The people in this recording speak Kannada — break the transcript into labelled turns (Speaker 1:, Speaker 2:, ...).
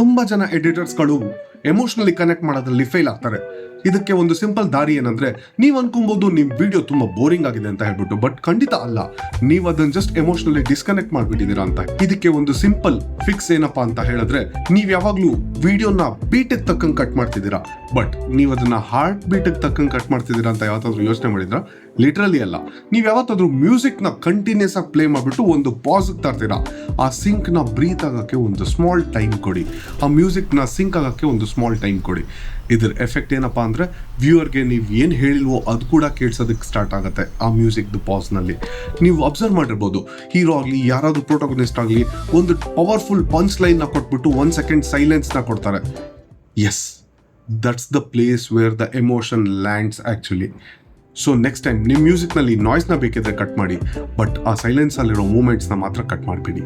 Speaker 1: ತುಂಬಾ ಜನ ಎಡಿಟರ್ಸ್ಗಳು ಎಮೋಷನಲಿ ಕನೆಕ್ಟ್ ಮಾಡೋದ್ರಲ್ಲಿ ಫೇಲ್ ಆಗ್ತಾರೆ. ಇದಕ್ಕೆ ಒಂದು ಸಿಂಪಲ್ ದಾರಿ ಏನಂದ್ರೆ, ನೀವ್ ಅನ್ಕೊಬಹುದು ನಿಮ್ ವಿಡಿಯೋ ತುಂಬಾ ಬೋರಿಂಗ್ ಆಗಿದೆ ಅಂತ ಹೇಳ್ಬಿಟ್ಟು, ಬಟ್ ಖಂಡಿತ ಅಲ್ಲ. ನೀವ್ ಅದನ್ನ ಜಸ್ಟ್ ಎಮೋಷನಲಿ ಡಿಸ್ಕನೆಕ್ಟ್ ಮಾಡ್ಬಿಟ್ಟಿದ್ದೀರಾ ಅಂತ. ಇದಕ್ಕೆ ಒಂದು ಸಿಂಪಲ್ ಫಿಕ್ಸ್ ಏನಪ್ಪಾ ಅಂತ ಹೇಳಿದ್ರೆ, ನೀವ್ ಯಾವಾಗ್ಲೂ ವಿಡಿಯೋನ ಬೀಟಿಗೆ ತಕ್ಕಂಗೆ ಕಟ್ ಮಾಡ್ತಿದ್ದೀರಾ, ಬಟ್ ನೀವ್ ಅದನ್ನ ಹಾರ್ಟ್ ಬೀಟಿಗೆ ತಕ್ಕಂಗೆ ಕಟ್ ಮಾಡ್ತಿದ್ದೀರಾ ಅಂತ ಯಾವತ್ತಾದ್ರೂ ಯೋಚನೆ ಮಾಡಿದ್ರ? ಲಿಟ್ರಲಿ ಅಲ್ಲ. ನೀವ್ ಯಾವತ್ತಾದ್ರೂ ಮ್ಯೂಸಿಕ್ ನ ಕಂಟಿನ್ಯೂಸ್ ಆಗಿ ಪ್ಲೇ ಮಾಡ್ಬಿಟ್ಟು ಒಂದು ಪಾಸ್ ತರ್ತೀರಾ. ಆ ಸಿಂಕ್ ನ ಬ್ರೀತ್ ಆಗಕ್ಕೆ ಒಂದು ಸ್ಮಾಲ್ ಟೈಮ್ ಕೊಡಿ. ಆ ಮ್ಯೂಸಿಕ್ ನ ಸಿಂಕ್ ಆಗಕ್ಕೆ ಒಂದು ಸ್ಮಾಲ್ ಟೈಮ್ ಕೊಡಿ. ಇದ್ರ ಎಫೆಕ್ಟ್ ಏನಪ್ಪಾ ಅಂದ್ರೆ, ವ್ಯೂವರ್ಗೆ ನೀವು ಏನು ಹೇಳಿಲ್ವೋ ಅದು ಕೂಡ ಕೇಳಿಸೋದಕ್ಕೆ ಸ್ಟಾರ್ಟ್ ಆಗುತ್ತೆ ಆ ಮ್ಯೂಸಿಕ್ದು ಪಾಸ್ನಲ್ಲಿ. ನೀವು ಅಬ್ಸರ್ವ್ ಮಾಡಿರ್ಬೋದು, ಹೀರೋ ಆಗಲಿ ಯಾರಾದ್ರೂ ಪ್ರೋಟೋಗನಿಸ್ಟ್ ಆಗಲಿ ಒಂದು ಪವರ್ಫುಲ್ ಪಂಚ್ ಲೈನ್ನ ಕೊಟ್ಬಿಟ್ಟು 1 ಸೆಕೆಂಡ್ ಸೈಲೆನ್ಸ್ನ ಕೊಡ್ತಾರೆ. Yes, that's the place where the emotion lands actually. So next time ನಿಮ್ಮ ಮ್ಯೂಸಿಕ್ನಲ್ಲಿ ನಾಯ್ಸ್ನ ಬೇಕಿದ್ರೆ ಕಟ್ ಮಾಡಿ, ಬಟ್ ಆ ಸೈಲೆನ್ಸಲ್ಲಿರೋ ಮೂಮೆಂಟ್ಸ್ನ ಮಾತ್ರ ಕಟ್ ಮಾಡಿಬಿಡಿ.